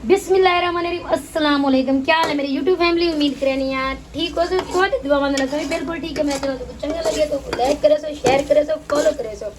बिस्मिल्लाहिर्रहमानिर्रहीम अस्सलाम वालेकुम। क्या हाल है मेरी यूट्यूब फैमिली, उम्मीद करनी यार ठीक हो। सो थोड़ी दुआ मंदना सभी बिल्कुल ठीक है। मैं तो चंगा लगे तो लाइक करे सो, शेयर करे सो, फॉलो करे सो,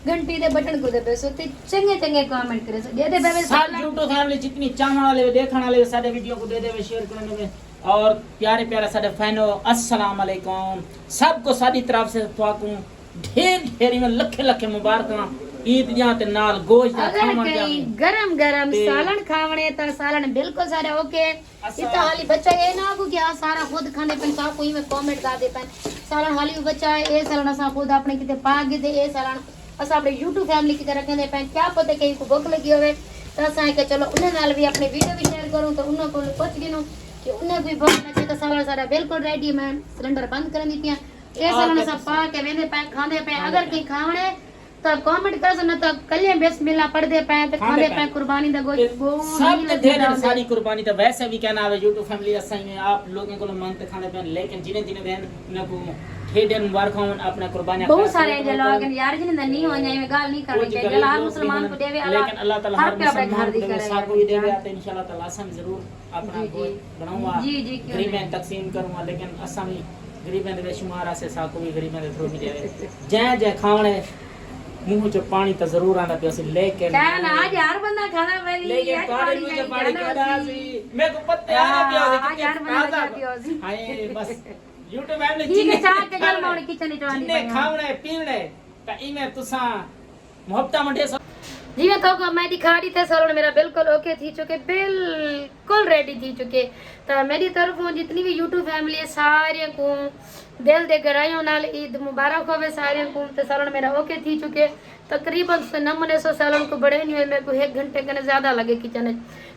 घंटी दे बटन को दबे सो ते चंगे चंगे कमेंट करे सो। दे दे बेबे सब यूट्यूब फैमिली जितनी चाहने वाले देखने वाले सारे वीडियो को दे दे शेयर करने में। और प्यारे प्यारे सारे फैनो अस्सलाम वालेकुम, सबको सारी तरफ से तुआकू ढेर ढेर में लखे लखे मुबारक। ईद दियां ते नाल गोश्त दा खावण जावे, गरम गरम सालन खावणे ता सालन बिल्कुल सारे ओके। इता हाली बच्चा ये ना को कि आ सारा खुद खाने पे सा कोई में कमेंट कर दे पे सालन हाली बच्चा ए सालन असा खुद अपने किते पा के दे ए सालन असा अपने YouTube फैमिली की तरह कहंदे पे क्या पता कहीं को भूख लगी होवे तो असा के चलो उन्हें नाल भी अपने वीडियो भी शेयर करूं तो उन्हें को पूछ गिनो कि उन्हें भी भूख लगी तो सालन सारा बिल्कुल रेडी। मैं सिलेंडर बंद करन दी पिया ए सालन असा पा के वेंदे पे खांदे पे। अगर कहीं खावणे तो कमेंट कर सुना तो कलिया बिस्मिल्लाह पढ़ दे पे तो खाने पे कुर्बानी दा गोश्त सब ढेर सारी कुर्बानी तो वैसे भी कहना है YouTube फैमिली असाई में आप लोगों को मानते खाने पे, लेकिन जिन्हें जिन्हें बहन न को ढेर मुबारक हो अपना कुर्बानी। बहुत सारे जो लोग यार जिन्हें नहीं हो जाए में गाल नहीं करनी चाहिए। हर मुसलमान को देवे अल्लाह, लेकिन अल्लाह ताला हर मुसलमान को देवे साको ही देवे आते इंशाल्लाह ताला असम जरूर अपना गोश्त बनाऊंगा, गरीब में तकसीम करूंगा। लेकिन असम ही गरीब में दे शुमार से साको भी गरीब में थोड़ी देवे जय जय खावणे मुंह च पानी तो जरूर आना पे से। लेकिन क्या ना आज यार बंदा खाना वाली लेकिन पानी मुंह च पानी कादा सी मैं को पत्ते आने पे आज यार बंदा पियो सी। हाय बस YouTube फैमिली ठीक है चाह के जल मोड़ किचन इटवानी जिन्ने खावणे पीने ता इमे तुसा मोहब्बत मंडे जी। मैं तो मैं दिखा रही थे सलोन मेरा बिल्कुल ओके थी चुके, बिल्कुल रेडी थी चुके। तो मेरी तरफ जितनी भी YouTube फैमिली है सारे को दिल दे गराइयों नाल ईद मुबारक होवे सारे को। तो सलोन मेरा ओके थी चुके तकरीबन नमूने सो सलोन को बड़े नहीं हुए मेरे को 1 घंटे कने ज्यादा लगे किचन।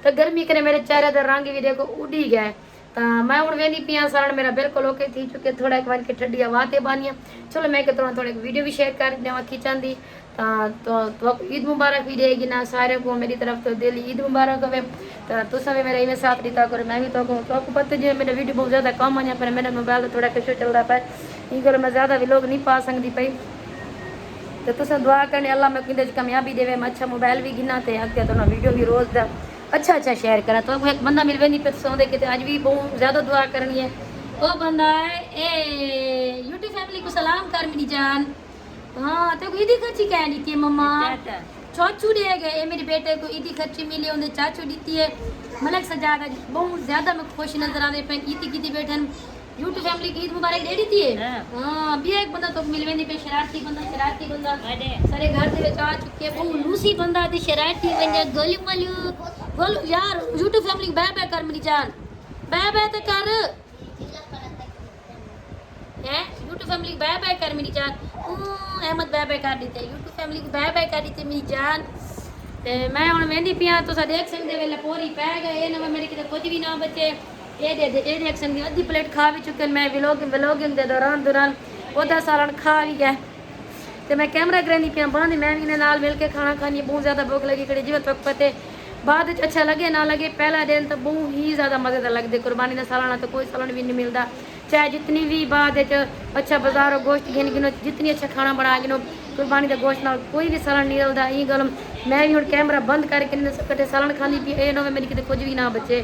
तो गर्मी कने मेरे चेहरे दा रंग भी देखो उड़ी गया। तो मैं हूँ वेनी पिया सलन मेरा बिल्कुल ओके थी चुके। थोड़ा एक बार की ठंडी हवाते बानिया चलो मैं थोड़ा वीडियो भी शेयर कर देवा किचन दी। तो ईद मुबारक भी देगी ना सारे को मेरी तरफ तो दिल ईद मुबारक हो। तो तुसा भी मेरा इवें साथ दीता करो मैं भी तो पता जो मेरा वीडियो बहुत ज़्यादा कम आया पर मेरा मोबाइल थोड़ा किशो चलता पे ये करो मैं ज़्यादा भी लोग नहीं पा सकती पई। तो तुसा दुआ करने अल्लाह मैं किंदे कामयाबी देवे मैं अच्छा मोबाइल भी गिना ते अगे तो वीडियो भी रोज़ दा अच्छा शेयर करा। तो एक बंदा मिलवे नहीं पे सौंदे कि आज भी बहुत ज़्यादा दुआ करनी है। वो बंदा है ए यूट्यूब फैमिली को सलाम कर मेरी जान। हाँ तो ईदी खर्ची कह दी थी मम्मा चाचू दे गए मेरे बेटे को ईदी खर्ची मिली उन्हें चाचू दी है। मलक सजादा बहुत ज्यादा मैं खुश नजर आ रहे पे ईदी की बैठन यूट्यूब फैमिली की ईद मुबारक दे दी थी। हाँ भी एक बंदा तो मिलवे नहीं पे शरारती बंदा सारे घर दे विच आ चुके बहुत लूसी बंदा दी शरारती वने गोल यार यूट्यूब फैमिली बाय बाय कर मेरी जान बाय बाय तो कर है यूट्यूब फैमिली बाय बाय कर मेरी जान। अहमद बाय बाय कर देते यूट्यूब फैमिली को बाय बाय कर देते मेरी जान। ते मैं हुन वेंदी पिया तुसा देख सकदे वेले पूरी पै गए ना मेरे किते कुछ भी ना बचे ए देख सकदे आधी प्लेट खा भी चुके। मैं व्लॉगिंग दे दौरान ओदा सालन खा भी गया। ते मैं कैमरा करनी पिया बंद मैं भी ने नाल मिल के खाना खानी बहुत ज़्यादा भूख लगी खड़ी जिवें तक पते बाद अच्छा लगे ना लगे पहला दिन तो बहुत ही ज़्यादा मज़ेदार लगते। कुर्बानी का सालाना तो कोई सालन भी नहीं मिलता चाहे जितनी भी बाद अच्छा बाजारों गोश्त गिनो जितनी अच्छा खाना बना गिनो कुर्बानी का गोश्त ना कोई भी सालन नहीं मिलता। ये गल मैं भी हूँ कैमरा बंद करके कटे सालन खानी पी ए ना मेरी कितने कुछ भी ना बचे।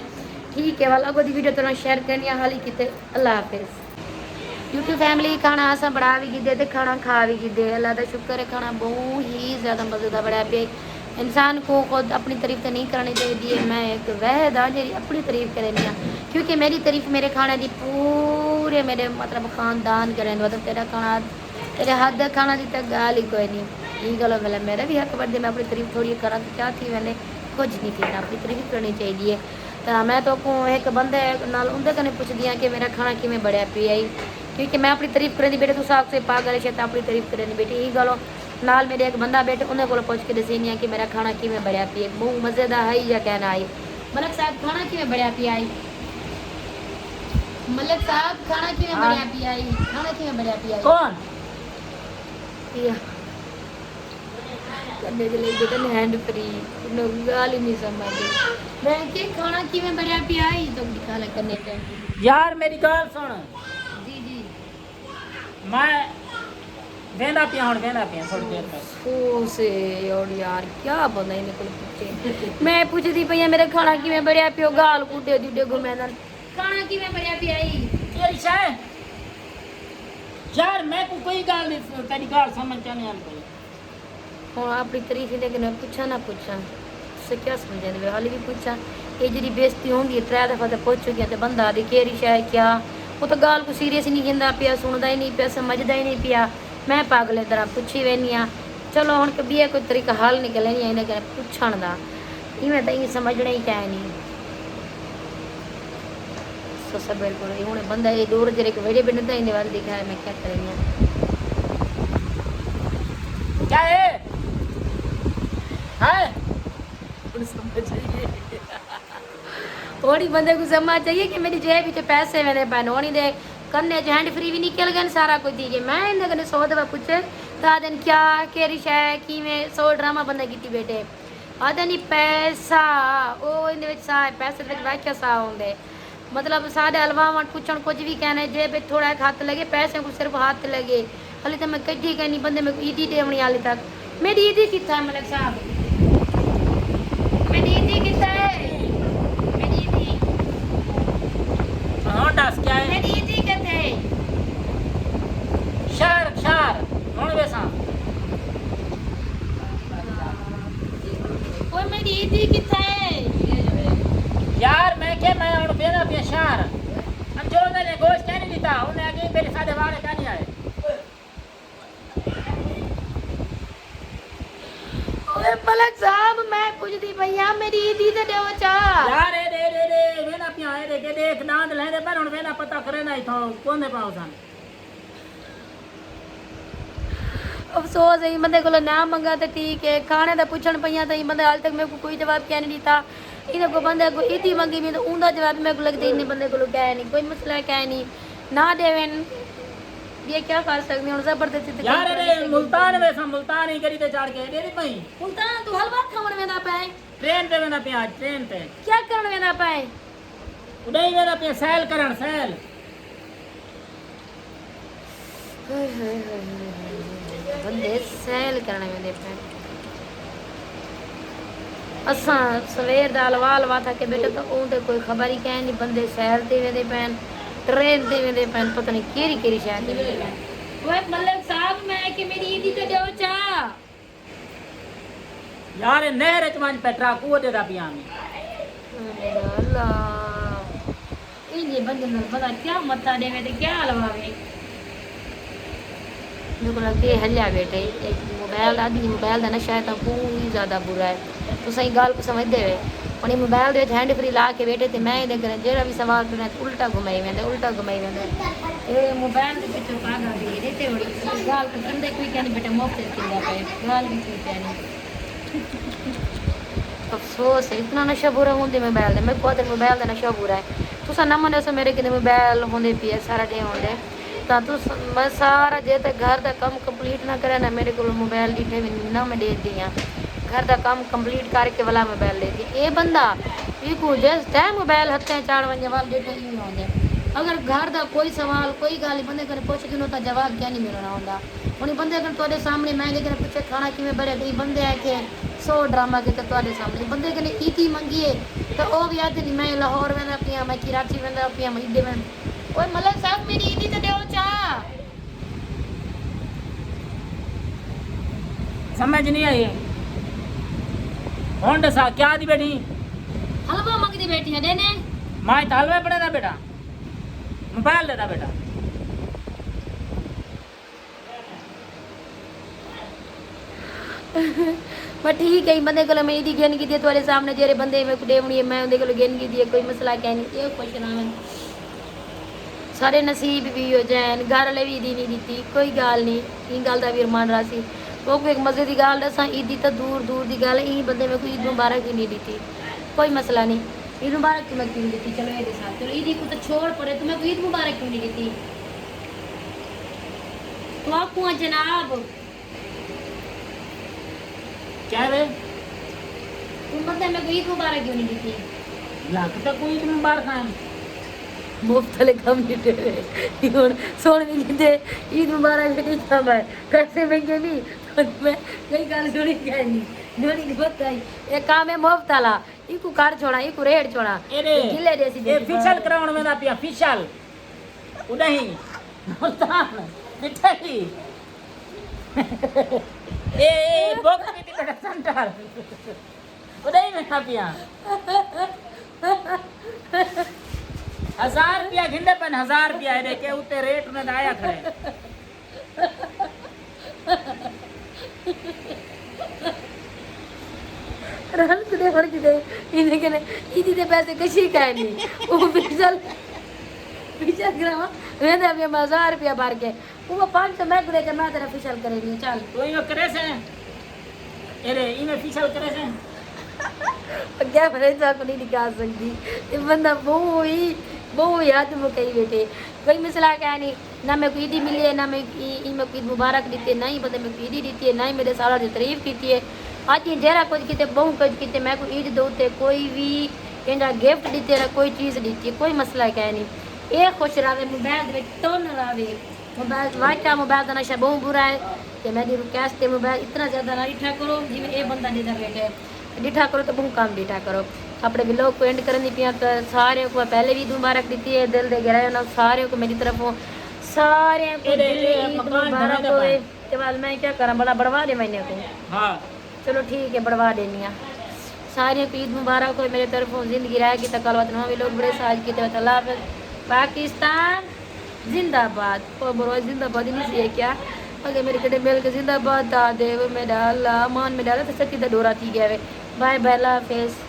ठीक है वाल अगो दी वीडियो तुरंत शेयर करनी है हाली किते अल्लाह हाफिज़। यूट्यूब फैमिली खाना असा बना भी गिदे ते खाना खा भी गिदे अल्लाह का शुक्र है। खाना बहुत ही ज़्यादा मज़ेदार बड़ा पे इंसान को खुद अपनी तारीफ तो नहीं करनी चाहिए। मैं एक वहद हाँ जी अपनी तारीफ करें क्योंकि मेरी तारीफ मेरे खाने की पूरे मेरे मतलब खानदान करें मतलब तेरा खाना तेरे हाथ का खाना की तो गाल ही कोई नहीं। ये गलो मतलब मेरा भी हक बनते मैं अपनी तारीफ थोड़ी करा तो क्या थी मैंने कुछ नहीं थी अपनी तारीफ करनी चाहिए। तो मैं तो एक बंदे नाल उनके कने पुछदी हाँ कि मेरा खाना किमें बढ़िया पी आई क्योंकि मैं अपनी तारीफ करें बेटे तू साफ से पा करे शायद अपनी तारीफ करें बेटी ये गलो नाल मेरे एक बंदा बैठे उन्हें को पूछ के दसी नहीं कि मेरा खाना किमें बढ़िया पी बहुत मज़ेदार है या कहना आई। मलक साहब खाना किमें बढ़िया पी आई मलक साहब खाना किमें बढ़िया पी आई खाना किमें बढ़िया पी आई कौन या करने के लिए बेटा हैंड फ्री नो गाल ही नहीं समझ मैं के खाना किमें बढ़िया पी आई तो दिखा करने यार मेरी गाल सुन जी मैं वेंदा पिया हुण वेंदा पिया थोड़ी देर तक ओ से और यार क्या बंदा इने को पूछे मैं पूछदी पई मेरा खाना किवें बढ़िया पियो गाल कुडे दुडे घुमेंदा खाना किवें बढ़िया पियाई तेरी शाय यार मैं को कोई गाल नहीं तेरी गाल समझ क्या नहीं आती हुण अपनी तारीफ लेकिन पूछा ना पूछा से क्या समझे दे हाली भी पूछा ये जी बेइज्जती होंदी है 3 दफा तो पूछ चुकी ते बंदा दी केरी शाय क्या वो तो गाल को सीरियस नहीं गिंदा पिया सुनदा ही नहीं पिया समझदा ही नहीं पिया मैं पागले तरह पूछी वेनी आ चलो हुण कभी कोई तरीका हल निकले नहीं इन्हें कने पूछण दा इवें तो समझना ही क्या नहीं सो सब बिल्कुल हुण बंदा ये दूर जरे के वेड़े बिन तो इने वाल दिखा है मैं क्या करेंगे क्या है समझ थोड़ी बंदे को समझ चाहिए कि मेरी जेब में पैसे मैंने पहनोनी दे करने हैंड फ्री भी निकल गए सारा कुछ दी मैं इन्हें कने 100 दफा पूछे ता दिन क्या केरी शय कि मैं 100 ड्रामा बंदा कीती बेटे आदे नहीं पैसा ओ इन विच सा पैसे विच वाक्या सा होंदे मतलब साढ़े अलवावन पूछण कुछ भी कहने जेब थोड़ा एक हाथ लगे पैसे को सिर्फ हाथ लगे हाली तो मैं कड्डी कहनी बंदे में ईदी देवनी हाली तक मेरी ईदी कितना है मलिक साहब मेरी ईदी कितना है मेरी ईदी हाँ दस क्या है मेरी ईदी कहते हैं शार कौन वैसा ओए मेरी ईदी कितना है यार मैं क्या मैं और बेना बेशार हम जो मैंने गोश्त क्या नहीं देता उन्हें आगे मेरे साथ वाले क्या नहीं आए ओए मलिक साहब मैं पूछती भैया मेरी ईदी तो देओ चा यार रे वेना पिया रे के देख दांत ले दे पर हुन वेना पता करे नहीं तो कोने पाओ सन अफसोस है बंदे को ना मंगा तो ठीक है खाने का पूछण पईया तो बंदे हाल तक मेरे को कोई जवाब क्या नहीं दिता इन्हें को बंदे को ईदी मंगी भी तो उनका जवाब मेरे को लगता इन्हें बंदे को क्या नहीं कोई मसला क्या नहीं ना देवेन ये क्या कर सकते हैं जबरदस्ती तो यार रे मुल्तान वैसा मुल्तान ही करी ते चाड़ के दे दी पई मुल्तान तू हलवा खावन में ना पाए ट्रेन पे वेना पिया ट्रेन पे क्या करन में ना पाए उडई वेना पिया सैल करण सैल बंदे सैल करने में दे पाए असा सवेर दा हलवा हलवा था के बेटे तो उनते कोई खबर ही कह नहीं बंदे सैर ते वेंदे पैन ट्रेन ते वेंदे पैन पता नहीं केरी केरी शायद ते वेंदे पैन ओए मलिक साहब मैं कि मेरी ईदी तो देओ चा यार नहर च वन पेट्रा को दे दा पिया में अल्लाह ये बंदे ने पता क्या मत्ता देवे ते क्या हलवावे मेरे को लगता है हल्ला बेटे एक मोबाइल आदमी मोबाइल का नशा है तो बहुत ज्यादा बुरा है तो सही गाल को समझते हुए और मोबाइल के हैंड फ्री ला के बैठे थे मैं ये देख जो भी सवाल करना उल्टा घुमाई वेंदे ये मोबाइल के पीछे पागल भी देते बड़ी गाल को कंधे कोई क्या नहीं बेटा मुफ्त किंदा पे गाल भी कोई क्या नहीं अफसोस है इतना नशा बुरा होंदे मोबाइल दे मेरे को तो मोबाइल का नशा बुरा है तुसा ना मने सो मेरे किने मोबाइल होंदे पिए सारा डे होंदे ता तू मैं सारा जे तक घर का काम कंप्लीट ना करे ना मेरे को मोबाइल दिखे भी ना मैं दे दिया घर का काम कंप्लीट करके वाला मोबाइल दे दी ये बंदा को जिस टाइम मोबाइल हथे चाड़ वजे वाल डेटा ही होंदे अगर घर का कोई सवाल कोई गाल बंदे कने पूछ के तो जवाब क्या नहीं मिलना होंदा हुन बंदे अगर तोरे सामने मैं लेकिन पूछे खाना किवें बने कई बंदे है के 100 ड्रामा के तो तोरे सामने बंदे कने ईदी मंगिए तो ओ भी आते नहीं मैं लाहौर वेंदा पिया मैं कराची वेंदा पिया मैं ईदे में ओए मलिक साहब मेरी ईदी तो देओ चा समझ नहीं आई होंड सा क्या दी बेटी हलवा मंगदी बेटी है देने मां तो हलवा पड़े ना बेटा मोबाइल देता बेटा पर ठीक है बंदे को मैं ईदी गेन की दी तुम्हारे सामने जेरे बंदे में देवनी है मैं उनके को गेन की दी कोई मसला क्या नहीं ये क्वेश्चन आवन सारे नसीब भी हो जाए घर वाले भी ईदी नहीं दी कोई गाल नहीं गल का भी मान रहा सी वो एक मजे की गाल दसा ईदी तो दूर दूर की गल ई बंदे में कोई ईद मुबारक ही नहीं दी कोई मसला नहीं ईद मुबारक तुम्हें क्यों नहीं दी चलो ये साथ चलो ईदी को तो छोड़ पड़े तुम्हें कोई ईद मुबारक क्यों नहीं दी तो आपको जनाब क्या रे तुम बंदे में कोई ईद मुबारक क्यों नहीं दी लाख तक कोई ईद मुबारक है مفت والے کام نہیں دے رہے ہوں سونے بھی جیتے عید مبارک بھی نہیں کام ہے پیسے مہنگے بھی میں کئی گل سنی کہنی نوڑی نہیں پتہ یہ کام ہے مفت والا یہ کو کار چھوڑا یہ کو ریڑ چھوڑا گلے دے سی یہ فیشل کراؤن میں پیا فیشل نہیں ملتان مٹھائی اے بوک میں تی بیٹا سنٹر نہیں میں پیا 1000 روپیہ گھنڈے پن 1000 روپیہ ہے کہ اتے ریٹ میں آیا کھڑے رن کدے فرق دے انہیں کہنے ایدی دے پیسے کشی کہیں نہیں وہ فیشل کرا میں نے ابھی 1000 روپیہ بھر کے وہ 500 میں کدے کہ میں تیرا فیشل کرے نہیں چل تو یہ کرے سے ارے انہیں فیشل کرے سے کیا میں ایسا کو نہیں نکال سکتی یہ بندہ بہو یاد مکئی بیٹے کوئی مسئلہ کیا نہیں نہ میں کو عیدی ملی ہے نہ میں کو عید مبارک دیتی ہے نہ ہی بندے میں کو عیدی دیتی ہے نہ ہی میرے سالہ کی تعریف کیتی ہے آج یہ جہرا کچھ کیتے بہو کچھ کیتے میں کو عید دوتے کوئی بھی انڈا گفٹ دیتے رہا کوئی چیز دیتی ہے کوئی مسئلہ کیا نہیں یہ خوش رہے موبائل میں تو نہ رہے موبائل واٹا موبائل کا نشہ بہت برا ہے کہ میں دی ریکویسٹ تے موبائل اتنا زیادہ نہ ڈٹھا کرو جی میں یہ بندہ نہیں بیٹھے ڈٹھا کرو تو بہت کام ڈٹھا کرو اپنے بلوگ کو اینڈ کرنے پیا تو سارے کو پہلے بھی عید مبارک دیتی ہے دل دے گہرائے ہونا سارے کو میری طرف ہوں سارے کو عید مبارک ہوئے کے بعد میں کیا کروں بڑا بڑھوا دے میں کو ہاں چلو ٹھیک ہے بڑھوا دینی سارے کو عید مبارک ہوئے میرے طرف زندگی رہے کی تکال وطن بھی لوگ بڑے ساج کی طرف اللہ حافظ پاکستان زندہ آباد برو زندہ آباد نہیں سی ہے کیا اگر میرے کٹے مل کے زندہ آباد دا دے وہ میرا اللہ مان میں ڈالا تو سچی دا ڈورا تھی گیا بائے بائے اللہ حافظ